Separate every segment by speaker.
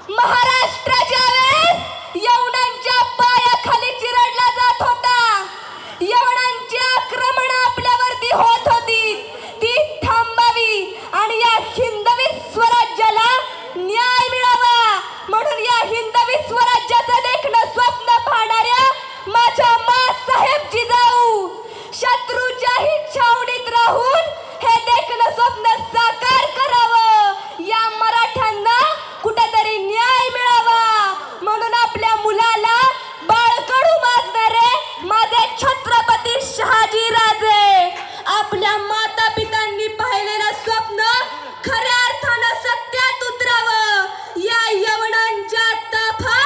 Speaker 1: महाराष्ट्र ज्यावेळेस यवनांच्या पायाखाली चिरडला जात होता, यवनांची आक्रमण आपल्यावरती होत होती, ती थांबावी आणि या हिंदवी स्वराज्याला न्याय मिळावा म्हणून या हिंदवी स्वराज्याचं देखणं स्वप्न पाहणाऱ्या माझ्या माँसाहेब जिजाऊ शत्रूच्याही छावणीत राहून हे देखणं स्वप्न साकार करावं, या मराठ्यांना कुठेतरी न्याय मिळावा म्हणून आपल्या मुलाला बाळकडू माजणारे माझे छत्रपती शहाजी राजे आपल्या माता पितांनी पाहिलेलं स्वप्न खऱ्या अर्थानं सत्यात उतरावं, या यवनांच्या ताफा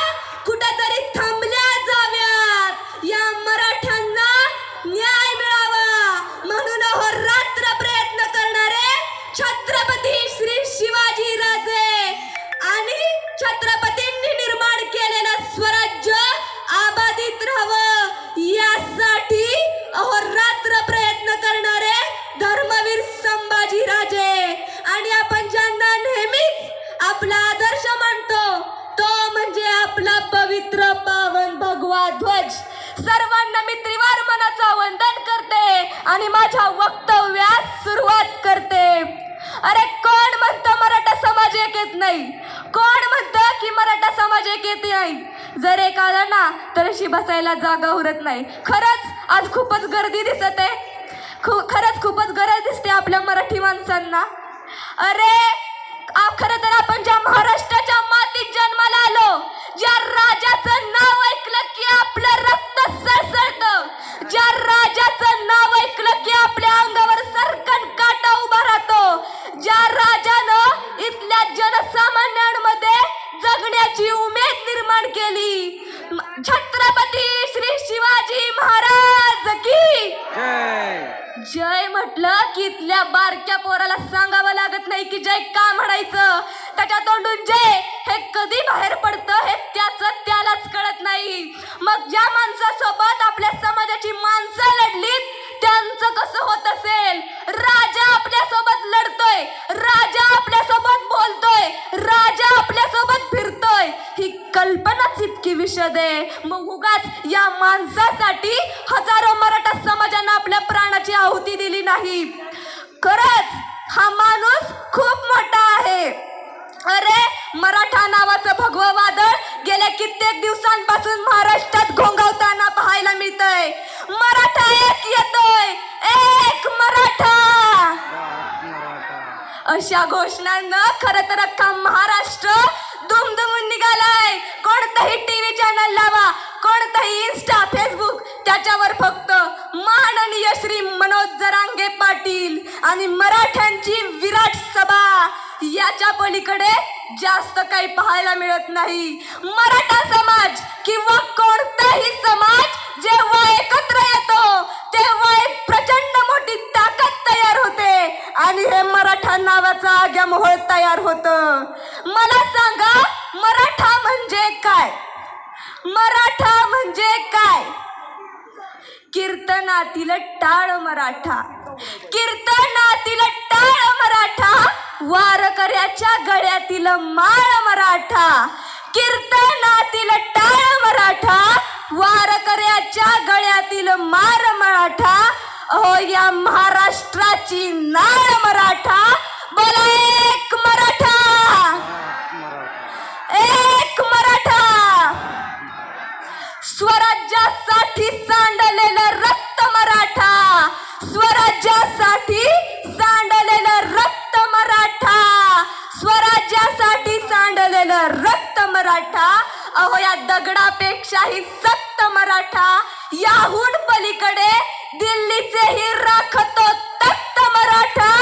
Speaker 1: कुठेतरी थांबल्या जाव्यात, या मराठ्यांना न्याय मिळावा म्हणून अहोरात्र प्रयत्न करणारे छत्रपती श्री शिवाजी राजे आणि छत्रपतींनी निर्माण केलेलं स्वराज्य आबादित राहावं यासाठी अहोरात्र प्रयत्न करणारे धर्मवीर संभाजी राजे आणि आपण ज्यांना नेहमीच आपला आदर्श मानतो तो म्हणजे आपला पवित्र पावन भगवा ध्वज. सर्वांना मी त्रिवार मनाचं वंदन करते आणि माझ्या वक्तव्यास सुरुवात करते. अरे कोण म्हणतं मराठा समाज एक येत नाही, कोण म्हणतं की मराठा समाज एक येत नाही, जर एक आला ना तर अशी बसायला जागा उरत नाही. खरंच आज खूपच गर्दी दिसत आहे, खरंच खूपच गरज दिसते आपल्या मराठी माणसांना. अरे खरं तर आपण ज्या महाराष्ट्राच्या मातीत जन्माला आलो, ज्या राजाचं नाव ऐकलं की आपलं रक्त सळसळतं, ज्या राजाचं नाव ऐकलं की आपल्या अंगावर सरकन काटा उभा राहतो, ज्या राजानं इथल्या जनसामान्यांमध्ये जगण्याची उमेद निर्माण केली, छत्रपती श्री शिवाजी महाराज की जय म्हटलं की इथल्या बारक्या पोराला सांगावं लागत नाही की जय का म्हणायचं, त्याच्या तोंडून जय हे कधी बाहेर पडतं हे त्यालाच कळत नाही. मग ज्या माणसासोबत आपल्या समाजाची माणसं लढलीत त्यांचं कसं होत असेल. राजा आपल्यासोबत लढतोय, राजा आपल्यासोबत बोलतोय, राजा आपल्यासोबत फिरतोय, ही कल्पनाच इतकी विशद आहे. मग उगाच या माणसासाठी हजारो मराठा समाजानं आपल्या प्राणाची आहुती दिली नाही. खरंच हा माणूस खूप मोठा आहे. अरे मराठा नावाचं भगवं वादळ गेल्या कित्येक दिवसांपासून महाराष्ट्रात घोंघावताना पाहायला मिळतंय. मराठा एक येतोय, एक मराठा, अशा घोषणांना खरं तर अख्खा महाराष्ट्र दुमदुमून निघालाय. कोणताही टीव्ही चॅनल लावा, कोणताही इंस्टा फेसबुक, त्याच्यावर फक्त माननीय श्री मनोज जरांगे पाटील आणि मराठ्यांची विराट सभा याच्या पलीकडे जास्त काही पाहायला मिळत नाही. मराठा समाज किंवा कोणताही समाज जेव्हा एकत्र येतो तेव्हा एक प्रचंड मोठी ताकद तयार होते आणि हे मराठा नावाचं आग्यामोहोळ तयार होतं. मला सांगा मराठा म्हणजे काय? मराठा म्हणजे काय? कीर्तनातील टाळ मराठा, कीर्तनातील टाळ मराठा, वारकऱ्याच्या गळ्यातील माळ मराठा, कीर्तनातील टाळ मराठा, वारकऱ्याच्या गळ्यातील माळ मराठा, अहो या महाराष्ट्राची नाळ मराठा. बोला एक मराठा, एक मराठा. स्वराज्यासाठी सांडलेलं रक्त मराठा, स्वराज्यासाठी सांडलेलं रक्त मराठा, स्वराज्यासाठी सांडलेलं रक्त मराठा. अहो या दगडापेक्षाही सक्त मराठा, याहून पलीकडे दिल्लीचेही राखतो तख्त मराठा.